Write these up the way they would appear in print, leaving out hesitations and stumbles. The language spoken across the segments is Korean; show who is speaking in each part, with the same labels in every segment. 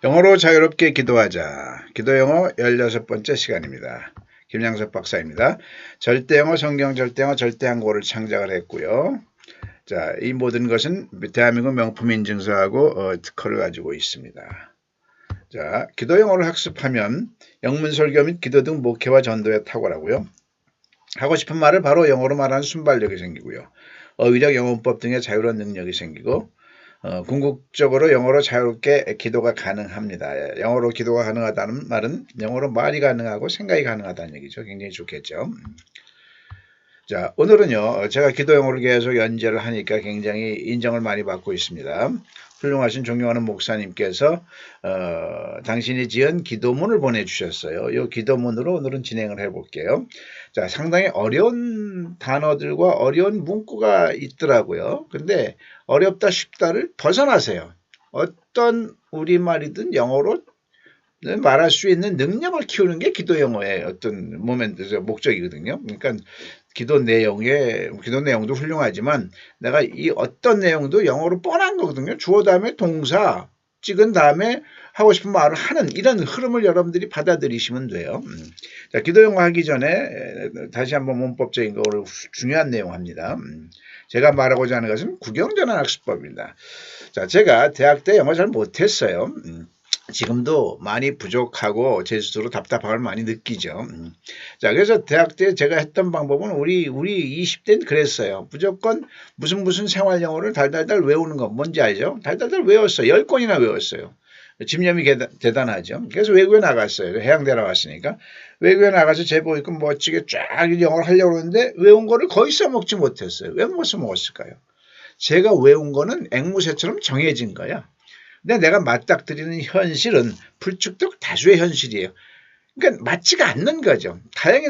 Speaker 1: 영어로 자유롭게 기도하자. 기도영어 16번째 시간입니다. 김양석 박사입니다. 절대영어, 성경 절대영어, 절대한국어를 창작을 했고요. 자, 이 모든 것은 대한민국 명품 인증서하고 특허를 가지고 있습니다. 자, 기도영어를 학습하면 영문설교 및 기도 등 목회와 전도에 탁월하고요. 하고 싶은 말을 바로 영어로 말하는 순발력이 생기고요. 어휘력, 영어법 등의 자유로운 능력이 생기고 궁극적으로 영어로 자유롭게 기도가 가능합니다. 영어로 기도가 가능하다는 말은 영어로 말이 가능하고 생각이 가능하다는 얘기죠. 굉장히 좋겠죠. 자, 오늘은요, 제가 기도 영어를 계속 연재를 하니까 굉장히 인정을 많이 받고 있습니다. 훌륭하신 존경하는 목사님께서 당신이 지은 기도문을 보내주셨어요. 이 기도문으로 오늘은 진행을 해볼게요. 자, 상당히 어려운 단어들과 어려운 문구가 있더라고요. 근데 어렵다 쉽다를 벗어나세요. 어떤 우리말이든 영어로 말할 수 있는 능력을 키우는 게 기도 영어의 어떤 목적이거든요. 그러니까 기도 내용도 훌륭하지만 내가 이 어떤 내용도 영어로 뻔한 거거든요. 주어 다음에 동사 찍은 다음에 하고 싶은 말을 하는 이런 흐름을 여러분들이 받아들이시면 돼요. 자, 기도 영어 하기 전에 다시 한번 문법적인 거를 중요한 내용 합니다. 제가 말하고자 하는 것은 구경전환 학습법입니다. 자, 제가 대학 때 영어 잘 못했어요. 지금도 많이 부족하고 제 스스로 답답함을 많이 느끼죠. 자, 그래서 대학 때 제가 했던 방법은 우리 20대는 그랬어요. 무조건 무슨 생활 영어를 달달달 외우는 거 뭔지 알죠? 달달달 외웠어요. 10권이나 외웠어요. 집념이 대단하죠. 그래서 외국에 나갔어요. 해양대 나왔으니까. 외국에 나가서 제복 입고 멋지게 쫙 영어를 하려고 했는데 외운 거를 거의 써먹지 못했어요. 왜 못 써먹었을까요? 제가 외운 거는 앵무새처럼 정해진 거야. 근데 내가 맞닥뜨리는 현실은 불축적 다수의 현실이에요. 그러니까 맞지가 않는 거죠. 다행히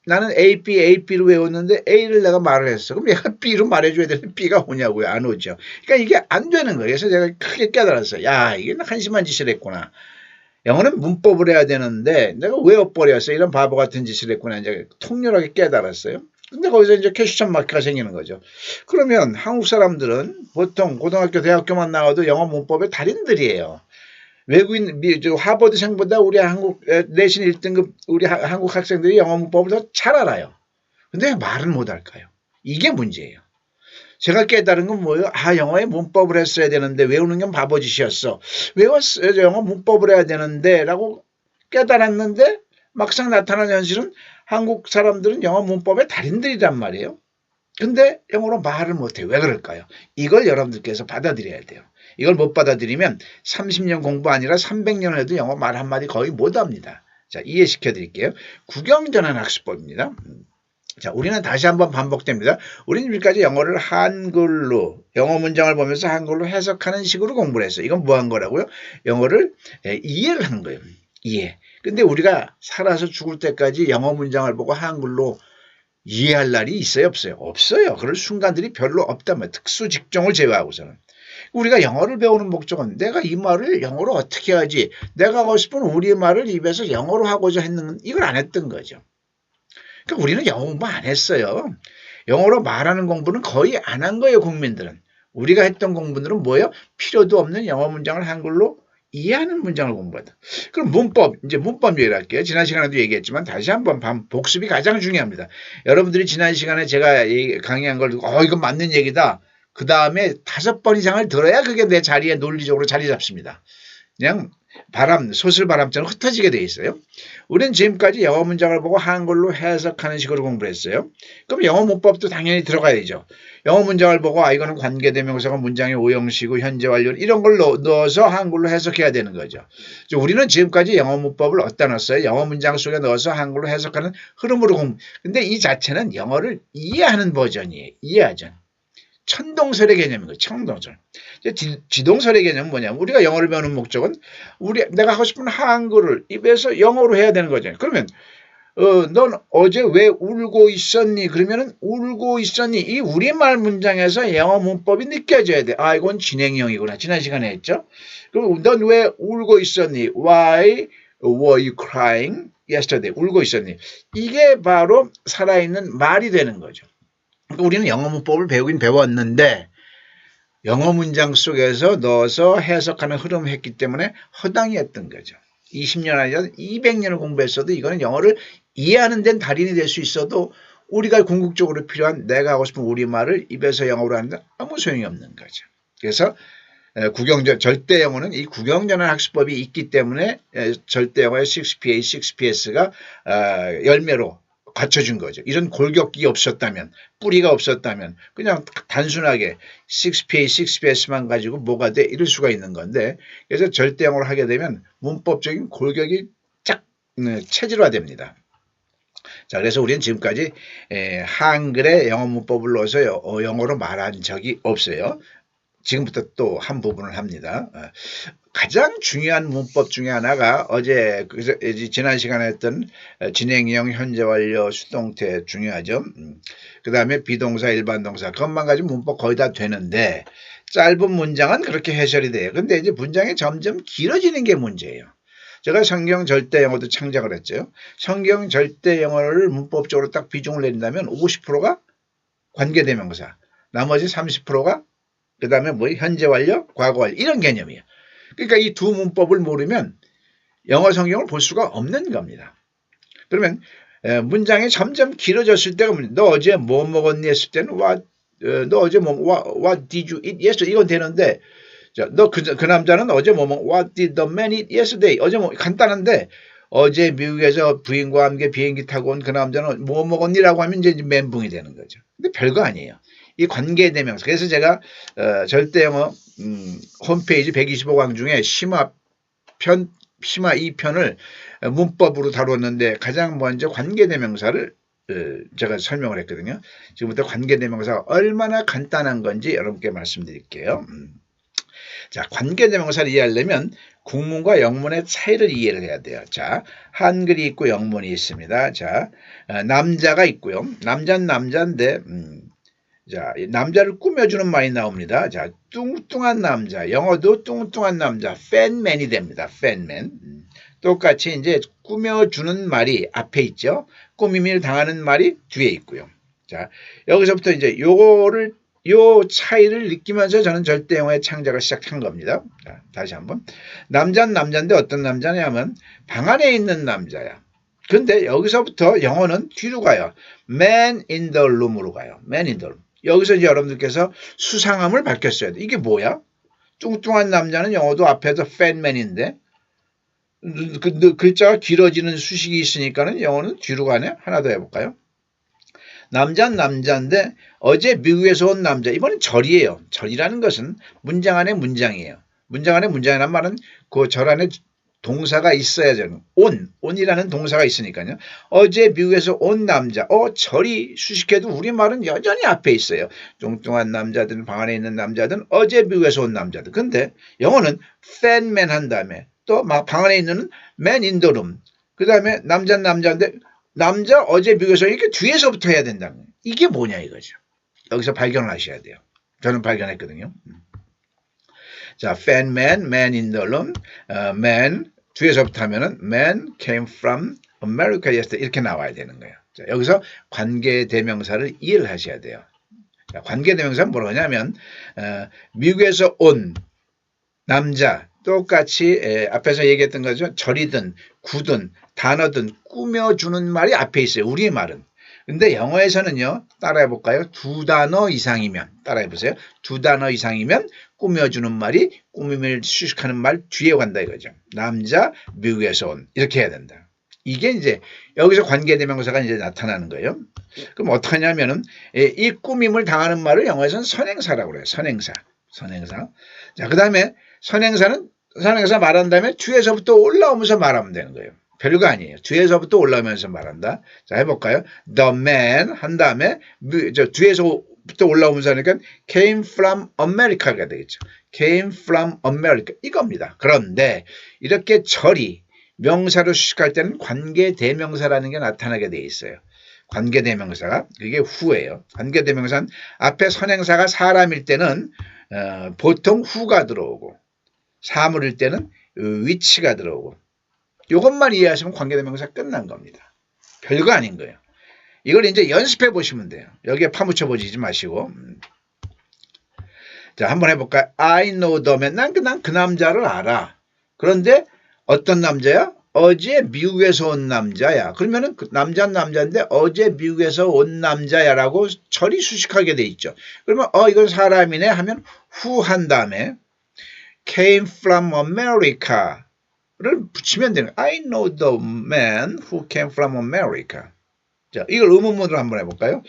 Speaker 1: 나는 A, B를 외웠는데 A를 내가 말을 했어. 그럼 얘가 B로 말해줘야 되는데 B가 오냐고요. 안 오죠. 그러니까 이게 안 되는 거예요. 그래서 제가 크게 깨달았어요. 야, 이게 한심한 짓을 했구나. 영어는 문법을 해야 되는데 내가 외워버렸어. 이런 바보 같은 짓을 했구나. 이제 통렬하게 깨달았어요. 근데 거기서 이제 퀘스천 마크가 생기는 거죠. 그러면 한국 사람들은 보통 고등학교, 대학교만 나와도 영어 문법의 달인들이에요. 외국인, 하버드생보다 우리 한국 내신 1등급 우리 한국 학생들이 영어 문법을 더 잘 알아요. 근데 왜 말은 못 할까요? 이게 문제예요. 제가 깨달은 건 뭐예요? 아, 영어에 문법을 했어야 되는데 외우는 건 바보짓이었어. 외웠어요. 영어 문법을 해야 되는데 라고 깨달았는데 막상 나타난 현실은 한국 사람들은 영어 문법의 달인들이란 말이에요. 근데 영어로 말을 못해요. 왜 그럴까요? 이걸 여러분들께서 받아들여야 돼요. 이걸 못 받아들이면 30년 공부 아니라 300년 해도 영어 말 한마디 거의 못합니다. 자, 이해시켜 드릴게요. 구경전환 학습법입니다. 자, 우리는 다시 한번 반복됩니다. 우리는 지금까지 영어를 한글로, 영어 문장을 보면서 한글로 해석하는 식으로 공부를 했어요. 이건 뭐 한 거라고요? 영어를 이해를 하는 거예요. 이해. 근데 우리가 살아서 죽을 때까지 영어 문장을 보고 한글로 이해할 날이 있어요, 없어요? 없어요. 그럴 순간들이 별로 없다면 특수 직종을 제외하고서는. 우리가 영어를 배우는 목적은 내가 이 말을 영어로 어떻게 하지? 내가 하고 싶은 우리말을 입에서 영어로 하고자 했는 이걸 안 했던 거죠. 그러니까 우리는 영어 공부 안 했어요. 영어로 말하는 공부는 거의 안 한 거예요, 국민들은. 우리가 했던 공부들은 뭐예요? 필요도 없는 영어 문장을 한글로 이해하는 문장을 공부하다. 그럼 이제 문법 얘기를 할게요. 지난 시간에도 얘기했지만 다시 한번 복습이 가장 중요합니다. 여러분들이 지난 시간에 제가 강의한 걸 듣고 이건 맞는 얘기다. 그 다음에 5번 이상을 들어야 그게 내 자리에 논리적으로 자리 잡습니다. 그냥 소슬바람처럼 흩어지게 돼 있어요. 우리는 지금까지 영어 문장을 보고 한글로 해석하는 식으로 공부를 했어요. 그럼 영어 문법도 당연히 들어가야 되죠. 영어 문장을 보고 이거는 관계대명사가 문장의 오형식이고 현재 완료 이런 걸 넣어서 한글로 해석해야 되는 거죠. 우리는 지금까지 영어 문법을 어디다 넣었어요? 영어 문장 속에 넣어서 한글로 해석하는 흐름으로 공부. 근데 이 자체는 영어를 이해하는 버전이에요. 이해하죠. 천동설의 개념인 거예요. 천동설. 지동설의 개념은 뭐냐면 우리가 영어를 배우는 목적은 내가 하고 싶은 한글을 입에서 영어로 해야 되는 거잖아요. 그러면 넌 어제 왜 울고 있었니? 그러면은 울고 있었니? 이 우리말 문장에서 영어 문법이 느껴져야 돼. 이건 진행형이구나. 지난 시간에 했죠. 그럼 넌 왜 울고 있었니? Why were you crying yesterday? 울고 있었니? 이게 바로 살아있는 말이 되는 거죠. 그러니까 우리는 영어 문법을 배우긴 배웠는데 영어 문장 속에서 넣어서 해석하는 흐름을 했기 때문에 허당이었던 거죠. 20년 아니라 200년을 공부했어도 이거는 영어를 이해하는 데는 달인이 될 수 있어도 우리가 궁극적으로 필요한 내가 하고 싶은 우리말을 입에서 영어로 하는데 아무 소용이 없는 거죠. 그래서 절대 영어는 이 구경전환 학습법이 있기 때문에 절대 영어의 6PA, 6PS가 열매로 갖춰진 거죠. 이런 골격이 없었다면, 뿌리가 없었다면 그냥 단순하게 6PA, 6PS만 가지고 뭐가 돼? 이럴 수가 있는 건데, 그래서 절대 영어를 하게 되면 문법적인 골격이 쫙 체질화됩니다. 자, 그래서 우리는 지금까지 한글의 영어 문법을 넣어서 영어로 말한 적이 없어요. 지금부터 또 한 부분을 합니다. 가장 중요한 문법 중에 하나가 어제 지난 시간에 했던 진행형, 현재 완료, 수동태 중요하죠. 그 다음에 비동사, 일반동사 그것만 가지고 문법 거의 다 되는데 짧은 문장은 그렇게 해설이 돼요. 근데 이제 문장이 점점 길어지는 게 문제예요. 제가 성경 절대 영어도 창작을 했죠. 성경 절대 영어를 문법적으로 딱 비중을 내린다면 50%가 관계대명사, 나머지 30%가 그 다음에 뭐 현재 완료, 과거 완료 이런 개념이에요. 그러니까 이 두 문법을 모르면 영어 성경을 볼 수가 없는 겁니다. 그러면 문장이 점점 길어졌을 때가 너 어제 뭐 먹었니 했을 때는 너 어제 what did you eat yesterday 이건 되는데 너 그 남자는 어제 뭐 what did the man eat yesterday 어제 뭐 간단한데 어제 미국에서 부인과 함께 비행기 타고 온 그 남자는 뭐 먹었니라고 하면 이제 멘붕이 되는 거죠. 근데 별거 아니에요. 이 관계대명사. 그래서 제가 절대 영어 홈페이지 125강 중에 심화 2편을 문법으로 다뤘는데 가장 먼저 관계대명사를 제가 설명을 했거든요. 지금부터 관계대명사가 얼마나 간단한 건지 여러분께 말씀드릴게요. 자, 관계대명사를 이해하려면 국문과 영문의 차이를 이해를 해야 돼요. 자, 한글이 있고 영문이 있습니다. 자, 남자가 있고요. 남자는 남자인데 자, 남자를 꾸며주는 말이 나옵니다. 자, 뚱뚱한 남자. 영어도 뚱뚱한 남자. 팬맨이 됩니다. 팬맨. 똑같이 이제 꾸며주는 말이 앞에 있죠. 꾸밈을 당하는 말이 뒤에 있고요. 자, 여기서부터 이제 요 차이를 느끼면서 저는 절대 영어의 창작을 시작한 겁니다. 자, 다시 한번. 남자는 남자인데 어떤 남자냐면 방 안에 있는 남자야. 근데 여기서부터 영어는 뒤로 가요. Man in the room으로 가요. Man in the room. 여기서 이제 여러분들께서 수상함을 밝혔어야 돼. 이게 뭐야? 뚱뚱한 남자는 영어도 앞에서 fatman인데 글자가 길어지는 수식이 있으니까는 영어는 뒤로 가네. 하나 더 해볼까요? 남자는 남자인데 어제 미국에서 온 남자. 이번엔 절이에요. 절이라는 것은 문장 안에 문장이에요. 문장 안에 문장이란 말은 그 절 안에 동사가 있어야 되는 온이라는 동사가 있으니까요. 어제 미국에서 온 남자. 절이 수식해도 우리말은 여전히 앞에 있어요. 뚱뚱한 남자들은 방 안에 있는 남자들은 어제 미국에서 온 남자들. 근데 영어는 fatman 한 다음에 또 막 방 안에 있는 man in the room. 그 다음에 남자는 남자인데 남자 어제 미국에서 이렇게 뒤에서부터 해야 된다는 거예요. 이게 뭐냐 이거죠. 여기서 발견을 하셔야 돼요. 저는 발견했거든요. 자, fatman, man in the room, man 뒤에서부터 하면은 man came from America yesterday 이렇게 나와야 되는 거예요. 자, 여기서 관계대명사를 이해를 하셔야 돼요. 자, 관계대명사는 뭐라고 하냐면 미국에서 온 남자 똑같이 앞에서 얘기했던 거죠. 절이든 구든 단어든 꾸며주는 말이 앞에 있어요. 우리의 말은. 근데 영어에서는요. 따라해볼까요? 두 단어 이상이면 따라해보세요. 두 단어 이상이면 꾸며주는 말이 꾸밈을 수식하는 말 뒤에 간다 이거죠. 남자 미국에서 온 이렇게 해야 된다. 이게 이제 여기서 관계대명사가 이제 나타나는 거예요. 그럼 어떻게 하냐면은 이 꾸밈을 당하는 말을 영어에서는 선행사라고 그래요. 선행사. 자, 그 다음에 선행사 말한 다음에 뒤에서부터 올라오면서 말하면 되는 거예요. 별거 아니에요. 뒤에서부터 올라오면서 말한다. 자, 해볼까요? The man 한 다음에 뒤에서부터 올라오면서 하니까 came from America가 되겠죠. came from America 이겁니다. 그런데 이렇게 절이 명사로 수식할 때는 관계대명사라는 게 나타나게 돼 있어요. 관계대명사가 그게 후예요. 관계대명사는 앞에 선행사가 사람일 때는 보통 후가 들어오고 사물일 때는 위치가 들어오고 이것만 이해하시면 관계대명사 끝난 겁니다. 별거 아닌 거예요. 이걸 이제 연습해 보시면 돼요. 여기에 파묻혀 보시지 마시고. 자, 한번 해볼까요? I know the man. 난 그 남자를 알아. 그런데 어떤 남자야? 어제 미국에서 온 남자야. 그러면은 그 남자는 남자인데 어제 미국에서 온 남자야라고 처리 수식하게 돼 있죠. 그러면 이건 사람이네 하면 who 한 다음에 came from America를 붙이면 되는 거예요. I know the man who came from America. 자, 이걸 의문문으로 한번 해볼까요?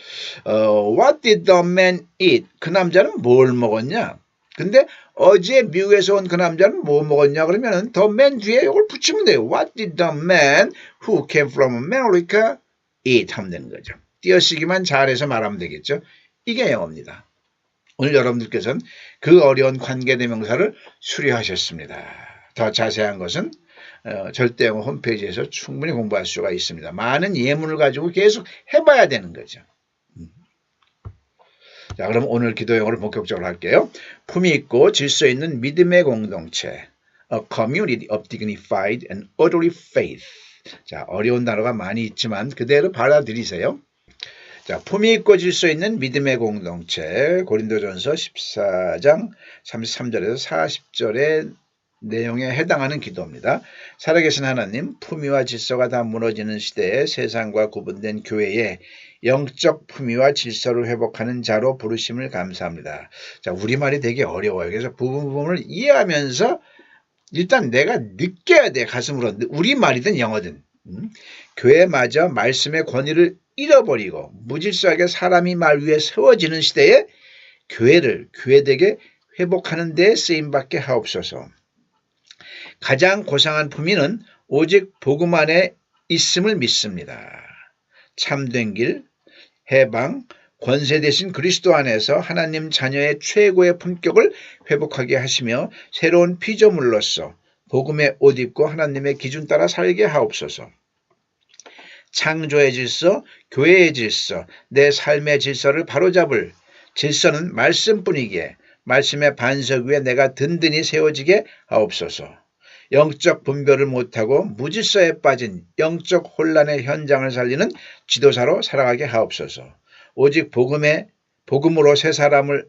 Speaker 1: What did the man eat? 그 남자는 뭘 먹었냐? 근데 어제 미국에서 온 그 남자는 뭐 먹었냐? 그러면은 the man 뒤에 이걸 붙이면 돼요. What did the man who came from America eat? 하면 되는 거죠. 띄어쓰기만 잘해서 말하면 되겠죠. 이게 영어입니다. 오늘 여러분들께서는 그 어려운 관계대명사를 수료하셨습니다. 더 자세한 것은 절대영어 홈페이지에서 충분히 공부할 수가 있습니다. 많은 예문을 가지고 계속 해봐야 되는 거죠. 자, 그럼 오늘 기도 영어를 본격적으로 할게요. 품위 있고 질서 있는 믿음의 공동체. A community of dignified and orderly faith. 자, 어려운 단어가 많이 있지만 그대로 받아들이세요. 자, 품위 있고 질서 있는 믿음의 공동체. 고린도전서 14장 33절에서 40절의 내용에 해당하는 기도입니다. 살아계신 하나님, 품위와 질서가 다 무너지는 시대에 세상과 구분된 교회에 영적 품위와 질서를 회복하는 자로 부르심을 감사합니다. 자, 우리말이 되게 어려워요. 그래서 부분을 이해하면서 일단 내가 느껴야 돼, 가슴으로. 우리말이든 영어든. 교회마저 말씀의 권위를 잃어버리고 무질서하게 사람이 말 위에 세워지는 시대에 교회를 교회되게 회복하는 데 쓰임받게 하옵소서. 가장 고상한 품위는 오직 복음 안에 있음을 믿습니다. 참된 길, 해방, 권세 되신 그리스도 안에서 하나님 자녀의 최고의 품격을 회복하게 하시며 새로운 피조물로서 복음의 옷 입고 하나님의 기준 따라 살게 하옵소서. 창조의 질서, 교회의 질서, 내 삶의 질서를 바로잡을 질서는 말씀뿐이기에 말씀의 반석 위에 내가 든든히 세워지게 하옵소서. 영적 분별을 못하고 무질서에 빠진 영적 혼란의 현장을 살리는 지도사로 살아가게 하옵소서. 오직 복음으로 새 사람을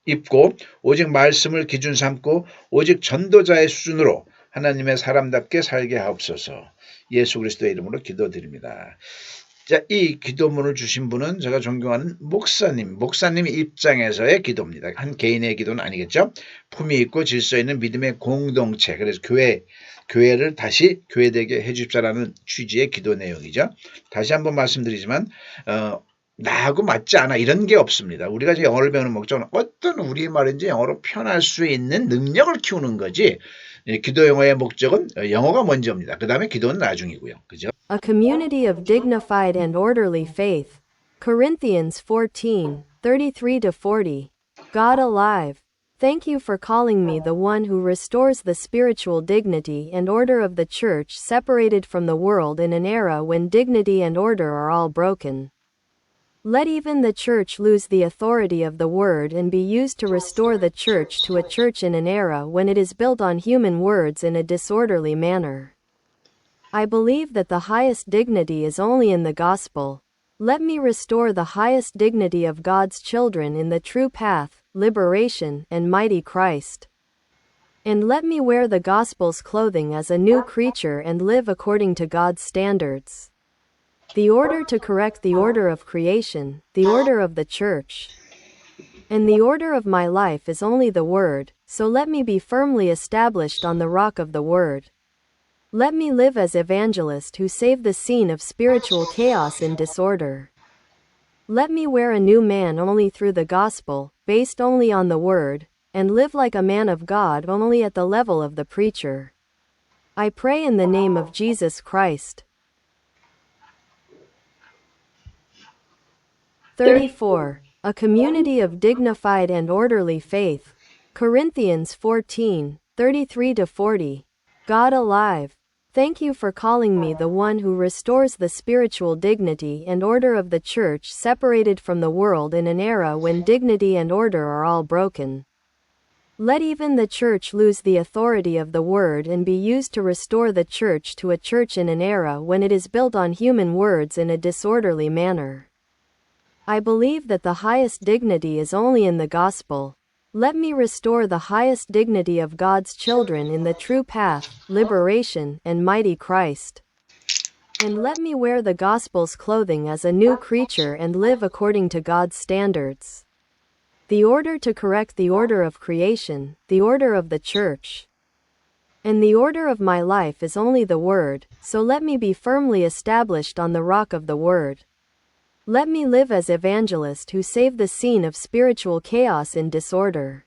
Speaker 1: 입고 오직 말씀을 기준 삼고 오직 전도자의 수준으로 하나님의 사람답게 살게 하옵소서. 예수 그리스도의 이름으로 기도드립니다. 자, 이 기도문을 주신 분은 제가 존경하는 목사님 입장에서의 기도입니다. 한 개인의 기도는 아니겠죠. 품위 있고 질서 있는 믿음의 공동체, 그래서 교회를 다시 교회되게 해주십사라는 취지의 기도 내용이죠. 다시 한번 말씀드리지만 나하고 맞지 않아 이런 게 없습니다. 우리가 이제 영어를 배우는 목적은 어떤 우리말인지 영어로 표현할 수 있는 능력을 키우는 거지. 기도 영어의 목적은 영어가 먼저입니다. 그 다음에 기도는 나중이고요. 그죠?
Speaker 2: A community of dignified and orderly faith. Corinthians 14, 33-40. God alive. Thank you for calling me the one who restores the spiritual dignity and order of the church separated from the world in an era when dignity and order are all broken. Let even the church lose the authority of the word and be used to restore the church to a church in an era when it is built on human words in a disorderly manner. I believe that the highest dignity is only in the gospel. Let me restore the highest dignity of God's children in the true path, liberation, and mighty Christ. And let me wear the gospel's clothing as a new creature and live according to God's standards. The order to correct the order of creation, the order of the church. And the order of my life is only the word, so let me be firmly established on the rock of the word. Let me live as evangelist who save the scene of spiritual chaos and disorder. Let me wear a new man only through the gospel, based only on the word, and live like a man of God only at the level of the preacher. I pray in the name of Jesus Christ. 34. A community of dignified and orderly faith. Corinthians 14, 33-40. God alive. Thank you for calling me the one who restores the spiritual dignity and order of the church separated from the world in an era when dignity and order are all broken. Let even the church lose the authority of the word and be used to restore the church to a church in an era when it is built on human words in a disorderly manner. I believe that the highest dignity is only in the gospel. Let me restore the highest dignity of God's children in the true path, liberation, and mighty Christ. And let me wear the gospel's clothing as a new creature and live according to God's standards. The order to correct the order of creation, the order of the church. And the order of my life is only the Word, so let me be firmly established on the rock of the Word. Let me live as evangelist who save the scene of spiritual chaos and disorder.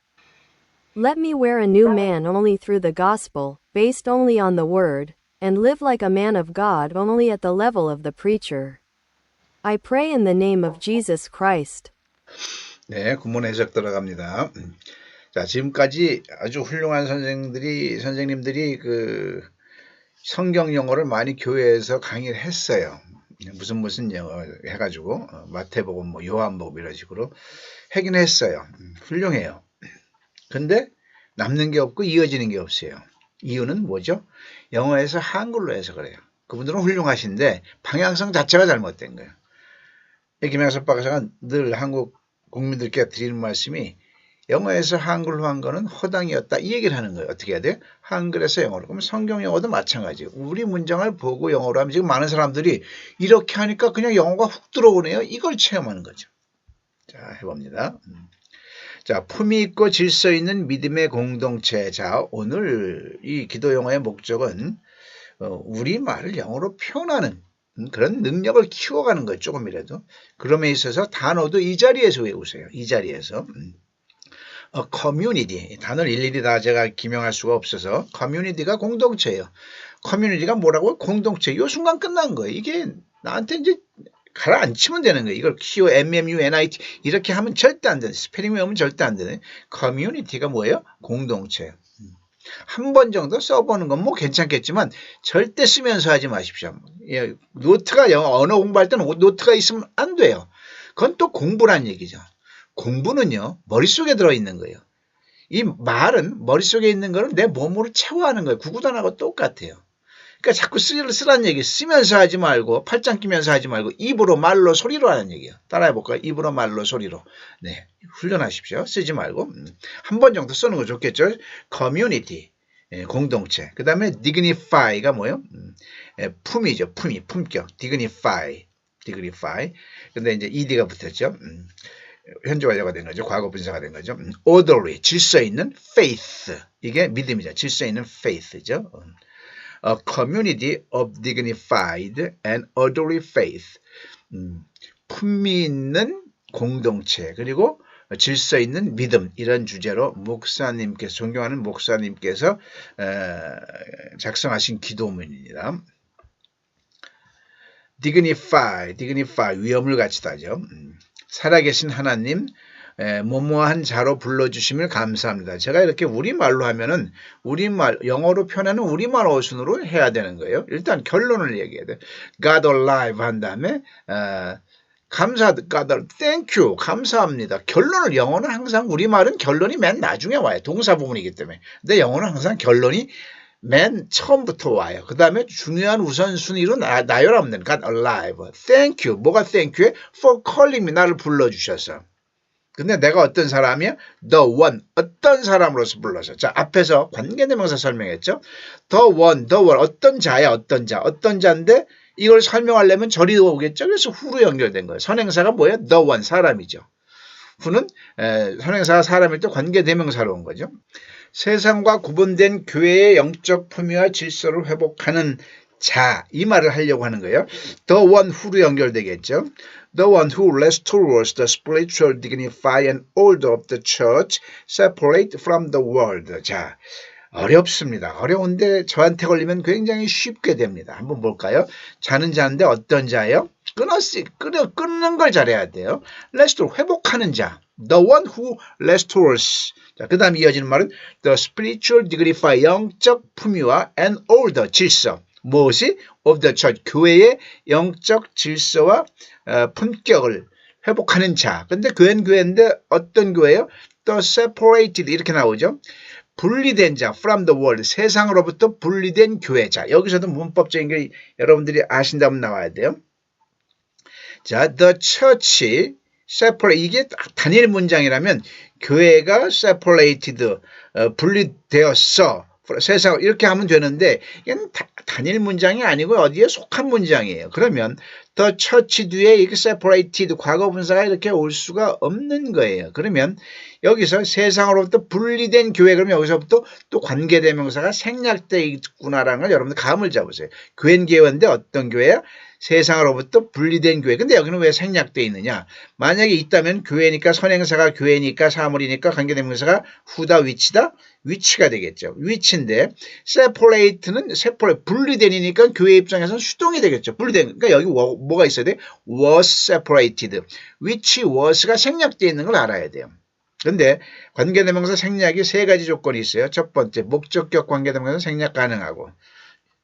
Speaker 2: Let me wear a new man only through the gospel, based only on the Word, and live like a man of God only at the level of the preacher. I pray in the name of Jesus Christ.
Speaker 1: 네, 구문 해석 들어갑니다. 자, 지금까지 아주 훌륭한 선생님들이 그 성경 용어를 많이 교회에서 강의를 했어요. 무슨 영어 해가지고 마태복음, 뭐 요한복음 이런 식으로 하긴 했어요. 훌륭해요. 근데 남는 게 없고 이어지는 게 없어요. 이유는 뭐죠? 영어에서 한글로 해서 그래요. 그분들은 훌륭하신데 방향성 자체가 잘못된 거예요. 김양섭 박사가 늘 한국 국민들께 드리는 말씀이 영어에서 한글로 한 거는 허당이었다 이 얘기를 하는 거예요. 어떻게 해야 돼요? 한글에서 영어로. 그럼 성경 영어도 마찬가지예요. 우리 문장을 보고 영어로 하면 지금 많은 사람들이 이렇게 하니까 그냥 영어가 훅 들어오네요. 이걸 체험하는 거죠. 자, 해봅니다. 자, 품위 있고 질서 있는 믿음의 공동체. 자, 오늘 이 기도 영어의 목적은 우리말을 영어로 표현하는 그런 능력을 키워가는 거예요. 조금이라도. 그럼에 있어서 단어도 이 자리에서 외우세요. 이 자리에서. 커뮤니티. 단어를 일일이 다 제가 기명할 수가 없어서 커뮤니티가 공동체예요. 커뮤니티가 뭐라고요? 공동체. 이 순간 끝난 거예요. 이게 나한테 이제 가라앉히면 되는 거예요. 이걸 키워 MMUNIT 이렇게 하면 절대 안 되네. 스페링 외우면 절대 안 되네. 커뮤니티가 뭐예요? 공동체. 한 번 정도 써보는 건 뭐 괜찮겠지만 절대 쓰면서 하지 마십시오. 예, 노트가 영어 언어 공부할 때는 노트가 있으면 안 돼요. 그건 또 공부란 얘기죠. 공부는요 머릿속에 들어있는 거예요. 이 말은 머릿속에 있는 거를 내 몸으로 체화하는 거예요. 구구단하고 똑같아요. 그러니까 자꾸 쓰라는 얘기 쓰면서 하지 말고 팔짱 끼면서 하지 말고 입으로 말로 소리로 하는 얘기예요. 따라해볼까요? 입으로 말로 소리로. 네, 훈련하십시오. 쓰지 말고 한 번 정도 쓰는 거 좋겠죠. 커뮤니티, 공동체. 그 다음에 dignify가 뭐예요? 품이죠. 품위, 품격. dignify. 근데 이제 ed가 붙었죠. 현재 완료가 된 거죠. 과거 분사가 된 거죠. orderly, 질서 있는 faith. 이게 믿음이죠. 질서 있는 faith죠. A community of dignified and orderly faith. 품위 있는 공동체 그리고 질서 있는 믿음 이런 주제로 목사님께서 존경하는 목사님께서 작성하신 기도문입니다. dignify 위엄을 갖추다죠. 살아계신 하나님 뭐뭐한 자로 불러주심을 감사합니다. 제가 이렇게 우리말로 하면은 우리말 영어로 표현하는 우리말 어순으로 해야 되는 거예요. 일단 결론을 얘기해야 돼. God alive 한 다음에 감사하다. thank you. 감사합니다. 결론을 영어는 항상 우리말은 결론이 맨 나중에 와요. 동사 부분이기 때문에. 근데 영어는 항상 결론이 맨 처음부터 와요. 그 다음에 중요한 우선순위로 나열하면 God alive. thank you. 뭐가 thank you에? for calling me. 나를 불러주셔서. 근데 내가 어떤 사람이야? The one. 어떤 사람으로서 불러서. 자, 앞에서 관계대명사 설명했죠? The one. 어떤 자야, 어떤 자. 어떤 자인데 이걸 설명하려면 절이 오겠죠? 그래서 who로 연결된 거예요. 선행사가 뭐예요? The one. 사람이죠. who는 선행사가 사람일 때 관계대명사로 온 거죠. 세상과 구분된 교회의 영적 품위와 질서를 회복하는 자. 이 말을 하려고 하는 거예요. The one who로 연결되겠죠? The one who restores the spiritual dignity and order of the church separate from the world. 자, 어렵습니다. 어려운데 저한테 걸리면 굉장히 쉽게 됩니다. 한번 볼까요? 자는 자인데 어떤 자예요? 끊는 걸 잘해야 돼요. restore, 회복하는 자. The one who restores. 자, 그 다음 이어지는 말은 the spiritual dignity, 영적 품위와 and order, 질서. 무엇이? of the church, 교회의 영적 질서와 품격을 회복하는 자. 근데 교회인데 어떤 교회예요? The separated 이렇게 나오죠. 분리된 자, from the world, 세상으로부터 분리된 교회. 자, 여기서도 문법적인 게 여러분들이 아신다면 나와야 돼요. 자, the church separate 이게 단일 문장이라면 교회가 separated 분리되었어. 세상 이렇게 하면 되는데 이건 단일 문장이 아니고 어디에 속한 문장이에요. 그러면 the church 뒤에 이렇게 separated 과거 분사가 이렇게 올 수가 없는 거예요. 그러면 여기서 세상으로부터 분리된 교회 그러면 여기서부터 또 관계대명사가 생략되어 있구나라는 걸 여러분들 감을 잡으세요. 교회는 교회인데 어떤 교회야? 세상으로부터 분리된 교회. 근데 여기는 왜 생략되어 있느냐? 만약에 있다면 교회니까 선행사가 교회니까 사물이니까 관계대명사가 후다 위치다? 위치가 되겠죠. 위치인데 separate는 separate 분리된이니까 교회 입장에서는 수동이 되겠죠. 분리된. 그러니까 여기 뭐가 있어야 돼? was separated. which was가 생략되어 있는 걸 알아야 돼요. 근데 관계대명사 생략이 세 가지 조건이 있어요. 첫 번째, 목적격 관계대명사 생략 가능하고.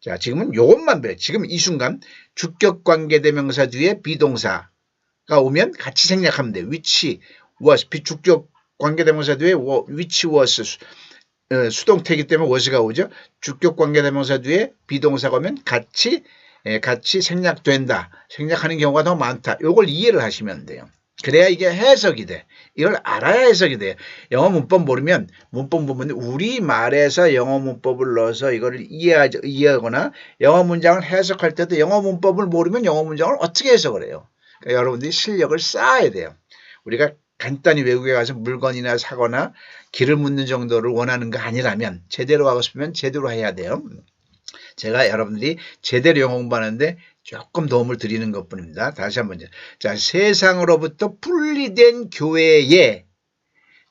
Speaker 1: 자, 지금은 요것만 배워요. 지금 이 순간 주격 관계대명사 뒤에 비동사가 오면 같이 생략하면 돼요. which was, 비주격 관계대명사 뒤에 which was 수동태이기 때문에 was가 오죠. 주격 관계대명사 뒤에 비동사가 오면 같이 생략된다. 생략하는 경우가 더 많다. 요걸 이해를 하시면 돼요. 그래야 이게 해석이 돼. 이걸 알아야 해석이 돼요. 영어 문법 모르면 문법 보면 우리말에서 영어 문법을 넣어서 이거를 이해하거나 영어 문장을 해석할 때도 영어 문법을 모르면 영어 문장을 어떻게 해석을 해요? 그러니까 여러분들이 실력을 쌓아야 돼요. 우리가 간단히 외국에 가서 물건이나 사거나 길을 묻는 정도를 원하는 거 아니라면 제대로 하고 싶으면 제대로 해야 돼요. 제가 여러분들이 제대로 영어 공부하는데 조금 도움을 드리는 것뿐입니다. 다시 한번. 자, 세상으로부터 분리된 교회의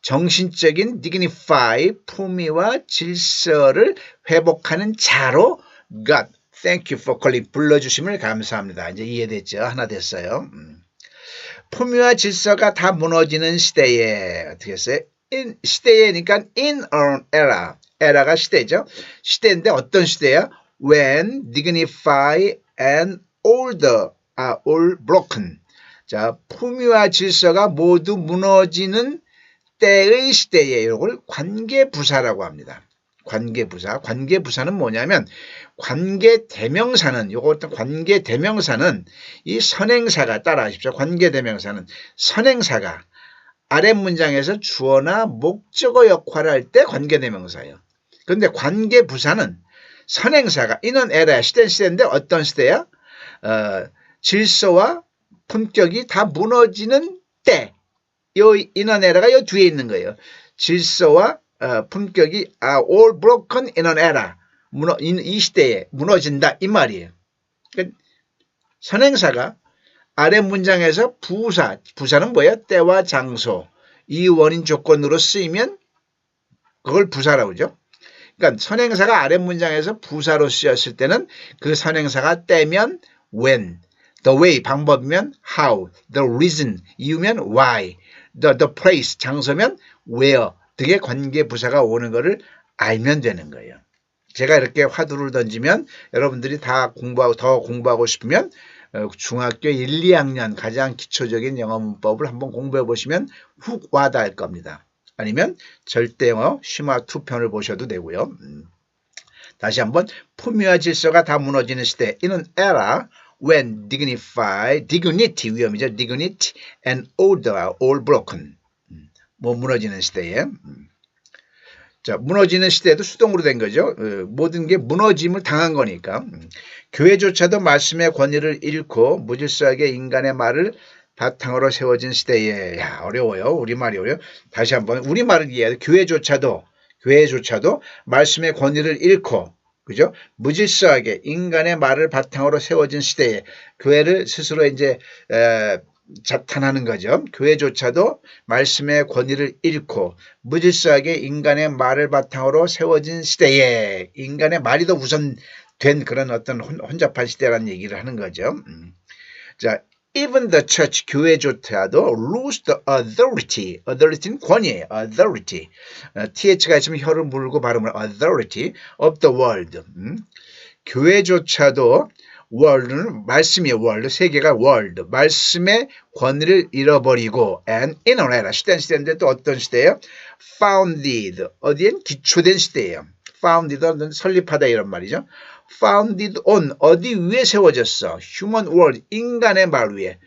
Speaker 1: 정신적인 dignify, 품위와 질서를 회복하는 자로 God, thank you for calling, 불러주심을 감사합니다. 이제 이해됐죠? 하나 됐어요. 품위와 질서가 다 무너지는 시대에 어떻게 했어요? 시대에니까 in an era. era가 시대죠. 시대인데 어떤 시대야? When dignify and order are all broken. 자, 품위와 질서가 모두 무너지는 때의 시대에 이걸 관계부사라고 합니다. 관계부사. 관계부사는 뭐냐면 관계대명사는 요거 어떤 관계대명사는 이 선행사가 따라하십시오. 관계대명사는 선행사가 아랫 문장에서 주어나 목적어 역할을 할 때 관계대명사예요. 그런데 관계부사는 선행사가 이는 에라 시대인데 어떤 시대야? 질서와 품격이 다 무너지는 때. 요 이는 에라가 요 뒤에 있는 거예요. 질서와 품격이 all broken in an era. 이 시대에 무너진다 이 말이에요. 그러니까 선행사가 아래 문장에서 부사는 뭐예요? 때와 장소, 이 원인 조건으로 쓰이면 그걸 부사라고 하죠. 그러니까 선행사가 아래 문장에서 부사로 쓰였을 때는 그 선행사가 때면 when, the way 방법이면 how, the reason 이유면 why, the place 장소면 where 등의 관계부사가 오는 것을 알면 되는 거예요. 제가 이렇게 화두를 던지면 여러분들이 다 더 공부하고 싶으면 중학교 1, 2학년 가장 기초적인 영어 문법을 한번 공부해 보시면 훅 와닿을 겁니다. 아니면 절대영어 심화 2편을 보셔도 되고요. 다시 한번 품위와 질서가 다 무너지는 시대 이는 era when dignity 위험이죠. dignity and order are all broken. 무너지는 시대에. 자, 무너지는 시대도 수동으로 된 거죠. 모든 게 무너짐을 당한 거니까. 교회조차도 말씀의 권위를 잃고 무질서하게 인간의 말을 바탕으로 세워진 시대에. 야, 어려워요. 우리말이 어려워요. 다시 한번 우리말을 이해해야 돼. 교회조차도 말씀의 권위를 잃고 그죠? 무질서하게 인간의 말을 바탕으로 세워진 시대에 교회를 스스로 이제 자탄하는 거죠. 교회조차도 말씀의 권위를 잃고 무질서하게 인간의 말을 바탕으로 세워진 시대에 인간의 말이 더 우선된 그런 어떤 혼잡한 시대라는 얘기를 하는 거죠. 자, even the church 교회조차도 lose the authority. authority는 권위예요. authority. th가 있으면 혀를 물고 발음을 authority of the world. 교회조차도 world는 말씀이에요. world 세계가 world 말씀의 권위를 잃어버리고 and in an era 시대인데 또 어떤 시대예요? founded 어디엔 기초된 시대예요. founded는 설립하다 이런 말이죠. founded on 어디 위에 세워졌어? human world 인간의 말 위에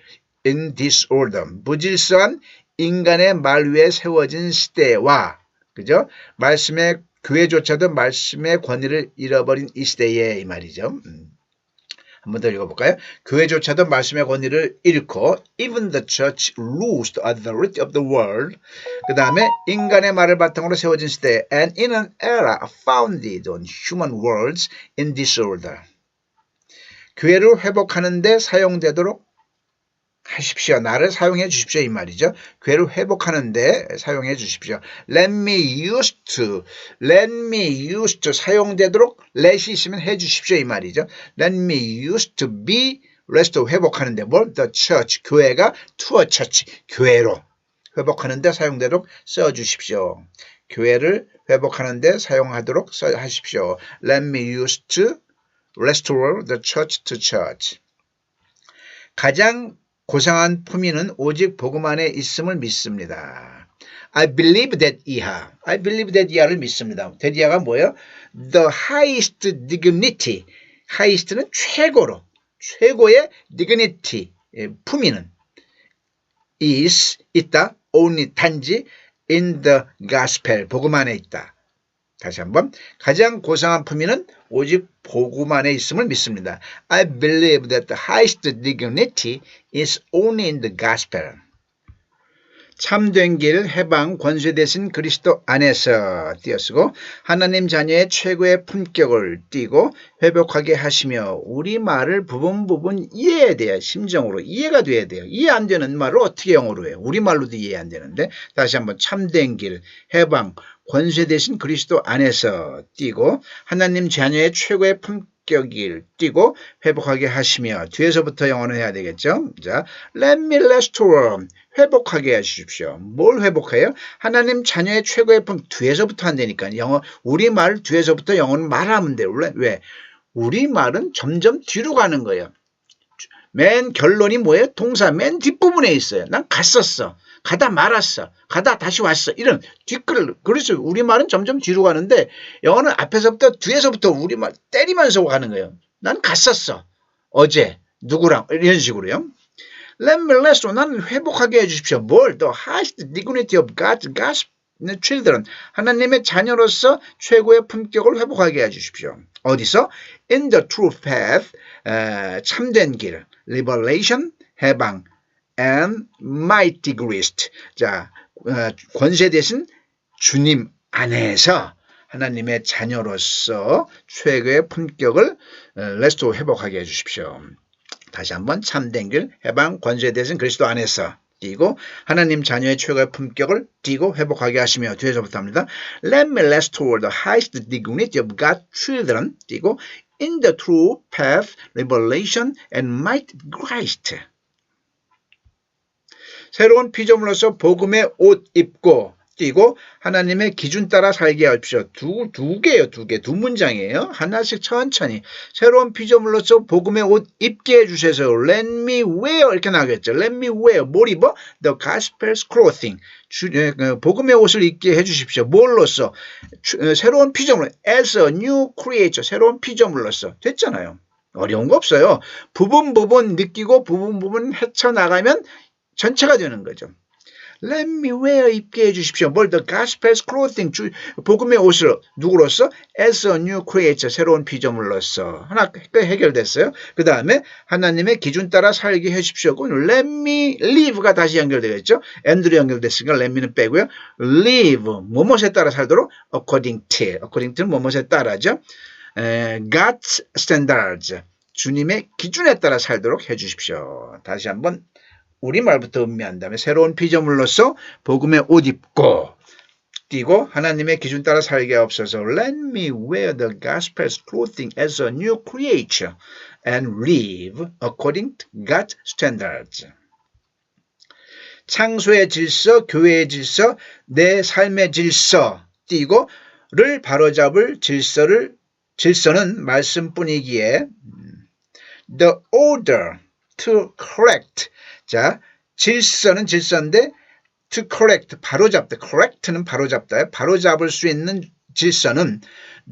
Speaker 1: in disorder. 무질서한 인간의 말 위에 세워진 시대와, 그죠? 교회조차도 말씀의 권위를 잃어버린 이 시대에, 이 말이죠. 한번 더 읽어볼까요? 교회조차도 말씀의 권위를 잃고 even the church lost the authority of the world. 그 다음에 인간의 말을 바탕으로 세워진 시대 and in an era founded on human words in disorder. 교회를 회복하는 데 사용되도록 하십시오. 나를 사용해 주십시오. 이 말이죠. 교회를 회복하는 데 사용해 주십시오. Let me use to 사용되도록 let이 있으면 해 주십시오. 이 말이죠. Let me use to be restore 회복하는 데 뭘? The church 교회가 to a church 교회로 회복하는 데 사용되도록 써 주십시오. 교회를 회복하는 데 사용하도록 하십시오. Let me use to restore the church to church. 가장 고상한 품위는 오직 복음 안에 있음을 믿습니다. I believe that 이하를 믿습니다. that 이하가 뭐예요? The highest dignity. highest는 최고의 dignity, 품위는 is, 있다, only, 단지 in the gospel, 복음 안에 있다. 다시 한번 가장 고상한 품위는 오직 복음 안에 있음을 믿습니다. I believe that the highest dignity is only in the gospel. 참된 길, 해방, 권세 되신 그리스도 안에서 띄어쓰고 하나님 자녀의 최고의 품격을 띠고 회복하게 하시며 우리 말을 부분 이해해야 돼요. 심정으로 이해가 돼야 돼요. 이해 안 되는 말을 어떻게 영어로 해요? 우리말로도 이해 안 되는데 다시 한번 참된 길, 해방, 권세 되신 그리스도 안에서 띠고 하나님 자녀의 최고의 품격을 띠고 회복하게 하시며 뒤에서부터 영어는 해야 되겠죠. 자, let me restore 회복하게 해주십시오. 뭘 회복해요? 하나님 자녀의 최고의 뒤에서부터 한다니까. 영어 우리말 뒤에서부터 영어는 말하면 돼요. 왜? 우리말은 점점 뒤로 가는 거예요. 맨 결론이 뭐예요? 동사 맨 뒷부분에 있어요. 난 갔었어. 가다 말았어. 가다 다시 왔어. 이런 뒷글. 그래서 우리말은 점점 뒤로 가는데 영어는 앞에서부터 뒤에서부터 우리말 때리면서 가는 거예요. 난 갔었어. 어제 누구랑 이런 식으로요. Let me restore. 나는 회복하게 해주십시오. 뭘? The highest dignity of God's children. 하나님의 자녀로서 최고의 품격을 회복하게 해주십시오. 어디서? In the true path. 참된 길. Liberation. 해방. And mighty grace. 자, 권세 대신 주님 안에서 하나님의 자녀로서 최고의 품격을 restore 회복하게 해주십시오. 다시 한번 참된 길, 해방, 권세 대신 그리스도 안에서 띄고 하나님 자녀의 최고의 품격을 띄고 회복하게 하시며 뒤에서부터 합니다. Let me restore the highest dignity of God's children 띄고 in the true path, revelation and might Christ. 새로운 피조물로서 복음의 옷 입고 띄고 하나님의 기준 따라 살게 하십시오. 두 개예요. 두 문장이에요. 하나씩 천천히. 새로운 피조물로서 복음의 옷 입게 해주셔서 Let me wear 이렇게 나오겠죠. Let me wear. 뭘 입어? The gospel's clothing. 복음의 옷을 입게 해주십시오. 뭘로써? 새로운 피조물. As a new creature. 새로운 피조물로써. 됐잖아요. 어려운 거 없어요. 부분 느끼고 부분 헤쳐나가면 전체가 되는 거죠. Let me wear 입게 해주십시오. 뭘? The gospel's clothing. 복음의 옷을 누구로서? As a new creature. 새로운 피조물로서. 하나 해결됐어요. 그 다음에 하나님의 기준 따라 살게 해주십시오. Let me live가 다시 연결되겠죠. and로 연결됐으니까 let me는 빼고요. live. 뭐뭇에 따라 살도록 according to는 뭐뭇에 따라죠. God's standards. 주님의 기준에 따라 살도록 해주십시오. 다시 한번 우리말부터 음미한 다음에 새로운 피조물로서 복음의 옷 입고 띄고 하나님의 기준 따라 살게 하옵소서. Let me wear the gospel's clothing as a new creature and live according to God's standards. 창조의 질서, 교회의 질서, 내 삶의 질서 띄고를 바로잡을 질서는 말씀뿐이기에 the order to correct. 자, 질서는 질서인데 to correct, 바로잡다. correct는 바로잡다. 바로잡을 수 있는 질서는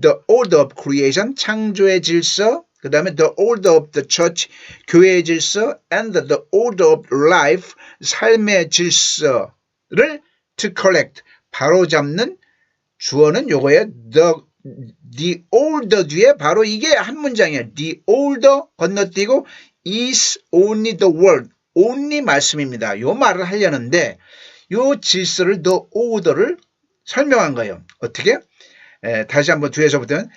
Speaker 1: the order of creation, 창조의 질서, 그 그 다음에 the order of the church, 교회의 질서, and the order of life, 삶의 질서를 to correct, 바로잡는 주어는 요거예요. The order 뒤에 바로 이게 한 문장이에요. The order 건너뛰고 is only the word, only 말씀입니다. 요 말을 하려는데 요 질서를 the order를 설명한 거예요. 어떻게? 다시 한번 뒤에서부터는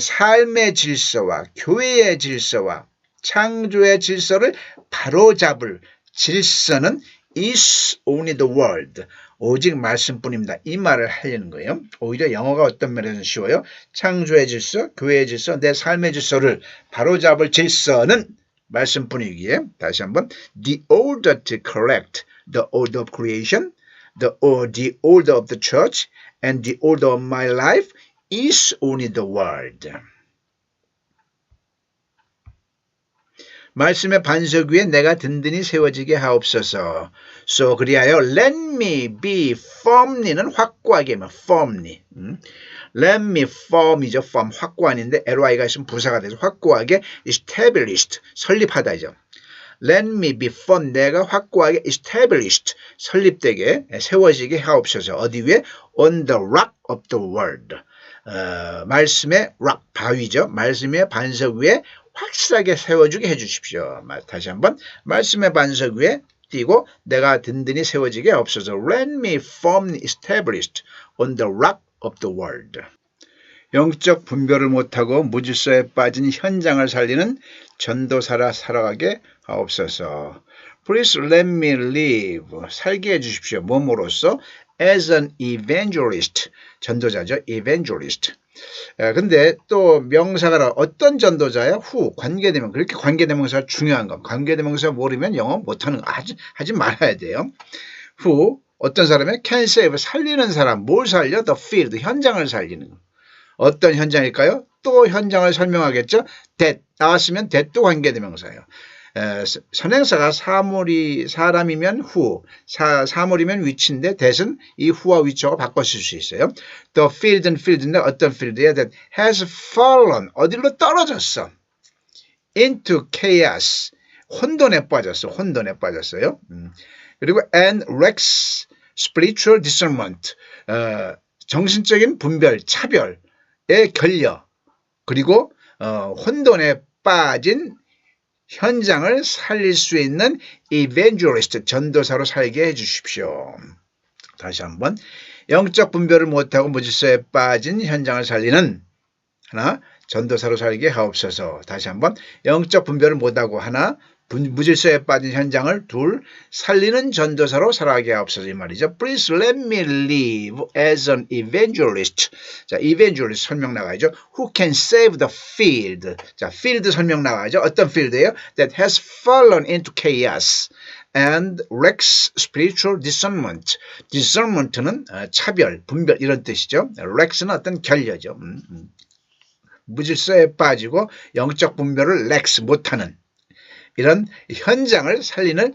Speaker 1: 삶의 질서와 교회의 질서와 창조의 질서를 바로잡을 질서는 is only the word, 오직 말씀뿐입니다. 이 말을 하려는 거예요. 오히려 영어가 어떤 면에서는 쉬워요. 창조의 질서, 교회의 질서, 내 삶의 질서를 바로잡을 질서는 말씀뿐이기에 다시 한번 the order to correct the order of creation, the order of the church, and the order of my life is only the word. 말씀의 반석 위에 내가 든든히 세워지게 하옵소서. So 그리하여 let me be firmly는 확고하게 firmly. Let me firm이죠. firm 확고한인데 ly가 있으면 부사가 돼서 확고하게 established 설립하다죠. Let me be firm 내가 확고하게 established 설립되게 세워지게 하옵소서. 어디 위에? On the rock of the word. 말씀의 rock 바위죠. 말씀의 반석 위에 확실하게 세워주게 해주십시오. 다시 한번 말씀의 반석 위에 띄고 내가 든든히 세워지게 하옵소서. Let me firmly established on the rock of the word. 영적 분별을 못하고 무질서에 빠진 현장을 살리는 전도사라 살아가게 하옵소서. Please let me live. 살게 해주십시오. 몸으로써 as an evangelist. 전도자죠. evangelist. 근데 또 명사가 어떤 전도자야? 후, 관계대명사. 그렇게 관계대명사가 중요한 거. 관계대명사 모르면 영어 못하는 거 하지 말아야 돼요. 후, 어떤 사람이 can save, 살리는 사람. 뭘 살려? The field, 현장을 살리는 거. 어떤 현장일까요? 또 현장을 설명하겠죠? that 나왔으면 that도 관계대명사예요. 선행사가 사람이면 후, 사물이면 위치인데 that은 이 후와 위치하고 바꿔 쓸 수 있어요. The field는 field인데 어떤 field이야? That has fallen, 어디로 떨어졌어? into chaos, 혼돈에 빠졌어요. 그리고 and lacks spiritual discernment, 정신적인 분별, 차별에 걸려 그리고 혼돈에 빠진 현장을 살릴 수 있는 evangelist, 전도사로 살게 해주십시오. 다시 한번 영적 분별을 못하고 무질서에 빠진 현장을 살리는 하나, 전도사로 살게 하옵소서. 다시 한번 영적 분별을 못하고 하나, 무질서에 빠진 현장을 둘, 살리는 전도사로 살아가게 하옵소서 이 말이죠. Please let me live as an evangelist. 자, evangelist 설명 나가야죠. Who can save the field. 자, field 설명 나가야죠. 어떤 field예요? That has fallen into chaos and lacks spiritual discernment. discernment는 차별, 분별 이런 뜻이죠. lacks는 어떤 결여죠. 무질서에 빠지고 영적 분별을 lacks 못하는 이런 현장을 살리는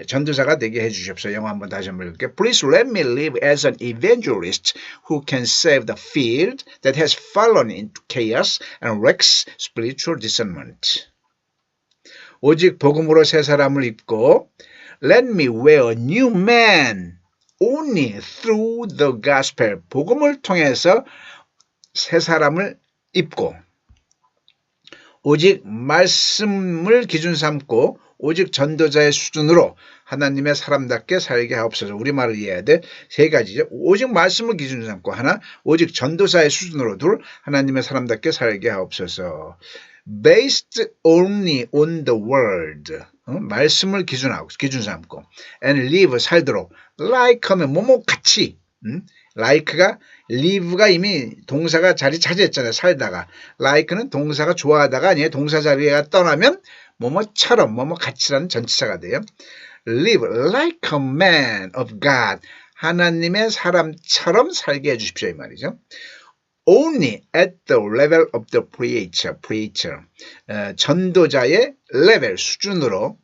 Speaker 1: 전도사가 되게 해주십시오. 영어 한번 다시 한번 읽을게요. Please let me live as an evangelist who can save the field that has fallen into chaos and lacks spiritual discernment. 오직 복음으로 새 사람을 입고 Let me wear a new man only through the gospel. 복음을 통해서 새 사람을 입고 오직 말씀을 기준 삼고 오직 전도자의 수준으로 하나님의 사람답게 살게 하옵소서. 우리말을 이해해야 돼. 세 가지죠. 오직 말씀을 기준 삼고 하나, 오직 전도자의 수준으로 둘, 하나님의 사람답게 살게 하옵소서. Based only on the word. 말씀을 기준 삼고 and live 살도록 like 하면 뭐뭐 같이 like가 live가 이미 동사가 자리 차지했잖아요. 살다가 like는 동사가 좋아하다가 아니에요. 동사 자리가 떠나면 뭐뭐처럼 뭐뭐 같이라는 전치사가 돼요. live like a man of God. 하나님의 사람처럼 살게 해주십시오 이 말이죠. Only at the level of the preacher. 전도자의 레벨 수준으로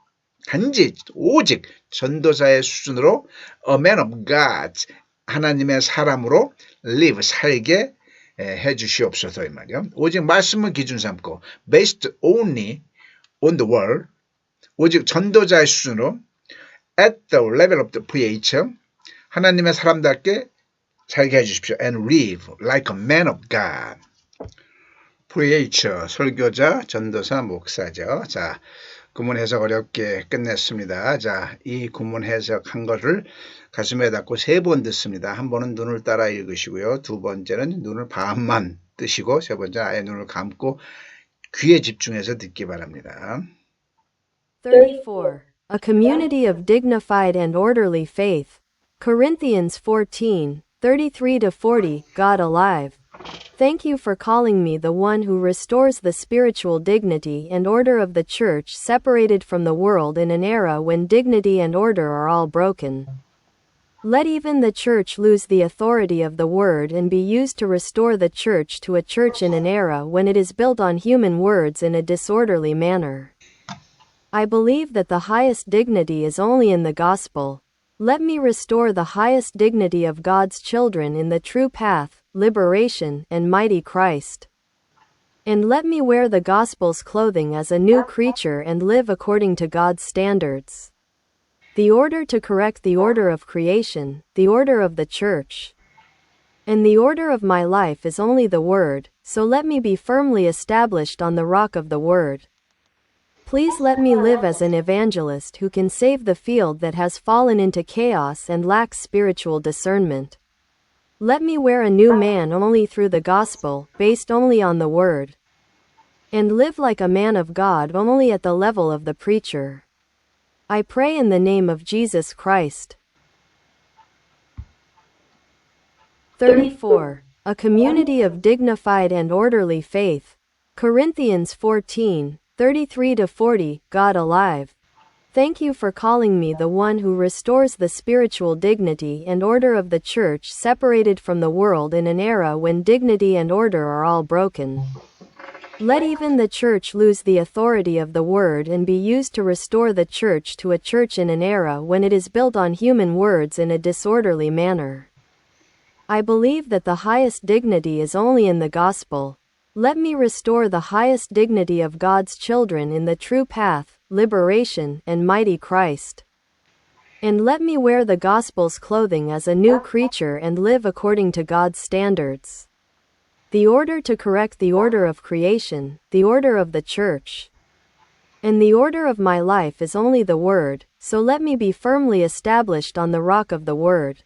Speaker 1: 단지 오직 전도자의 수준으로 a man of God. 하나님의 사람으로 live 살게 해 주시옵소서 이 말이요. 오직 말씀을 기준 삼고 based only on the word 오직 전도자의 수준으로 at the level of the preacher 하나님의 사람답게 살게 해주십시오. and live like a man of God. preacher 설교자, 전도사, 목사죠. 자, 구문 해석 어렵게 끝냈습니다. 자, 이 구문 해석한 거를 가슴에 닫고 3번 듣습니다. 한 번은 눈을 따라 읽으시고요. 두 번째는 눈을 반만 뜨시고 세 번째 아예 눈을 감고 귀에 집중해서 듣기 바랍니다.
Speaker 2: 34. A community of dignified and orderly faith. Corinthians 14, 33-40, God alive. Thank you for calling me the one who restores the spiritual dignity and order of the church separated from the world in an era when dignity and order are all broken. Let even the church lose the authority of the word and be used to restore the church to a church in an era when it is built on human words in a disorderly manner. I believe that the highest dignity is only in the gospel. Let me restore the highest dignity of God's children in the true path, liberation, and mighty Christ. And let me wear the gospel's clothing as a new creature and live according to God's standards. The order to correct the order of creation, the order of the church. And the order of my life is only the word, so let me be firmly established on the rock of the word. Please let me live as an evangelist who can save the field that has fallen into chaos and lacks spiritual discernment. Let me wear a new man only through the gospel, based only on the word. And live like a man of God only at the level of the preacher. I pray in the name of Jesus Christ. 34. A community of dignified and orderly faith. Corinthians 14, 33-40, God alive. Thank you for calling me the one who restores the spiritual dignity and order of the church separated from the world in an era when dignity and order are all broken. Let even the church lose the authority of the word and be used to restore the church to a church in an era when it is built on human words in a disorderly manner. I believe that the highest dignity is only in the gospel. Let me restore the highest dignity of God's children in the true path, liberation, and mighty Christ. And let me wear the gospel's clothing as a new creature and live according to God's standards. The order to correct the order of creation, the order of the church. And the order of my life is only the word, so let me be firmly established on the rock of the word.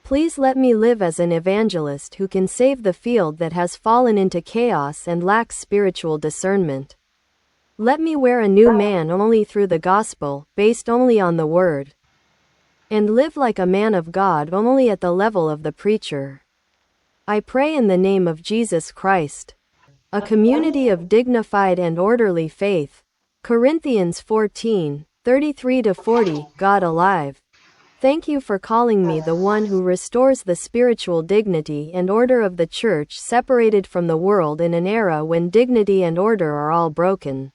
Speaker 2: Please let me live as an evangelist who can save the field that has fallen into chaos and lacks spiritual discernment. Let me wear a new man only through the gospel, based only on the word. And live like a man of God only at the level of the preacher. I pray in the name of Jesus Christ. A community of dignified and orderly faith. Corinthians 14, 33-40, God alive. Thank you for calling me the one who restores the spiritual dignity and order of the church separated from the world in an era when dignity and order are all broken.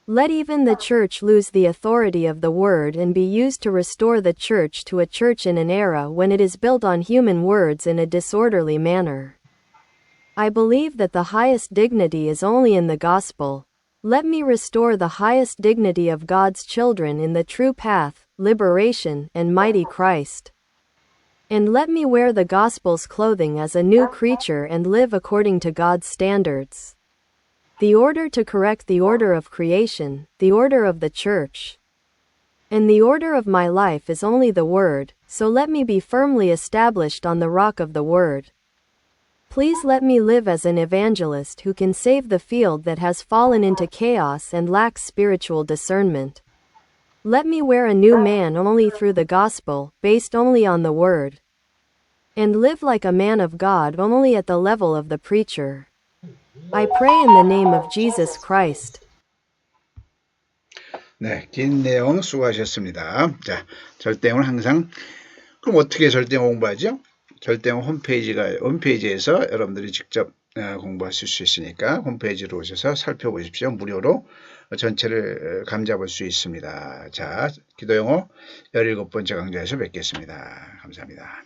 Speaker 2: Let even the church lose the authority of the word and be used to restore the church to a church in an era when it is built on human words in a disorderly manner. I believe that the highest dignity is only in the gospel. Let me restore the highest dignity of God's children in the true path, liberation, and mighty Christ. And let me wear the gospel's clothing as a new creature and live according to God's standards. The order to correct the order of creation, the order of the church. And the order of my life is only the word, so let me be firmly established on the rock of the word. Please let me live as an evangelist who can save the field that has fallen into chaos and lacks spiritual discernment. Let me wear a new man only through the gospel, based only on the word. And live like a man of God only at the level of the preacher. I pray in the name of Jesus Christ.
Speaker 1: 네, 긴 내용 수고하셨습니다. 자, 절대음은 항상 그럼 어떻게 절대음 공부하죠? 절대음 홈페이지에서 여러분들이 직접 공부하실 수 있으니까 홈페이지로 오셔서 살펴보십시오. 무료로 전체를 감잡을 수 있습니다. 자, 기도영어 17번째 강좌에서 뵙겠습니다. 감사합니다.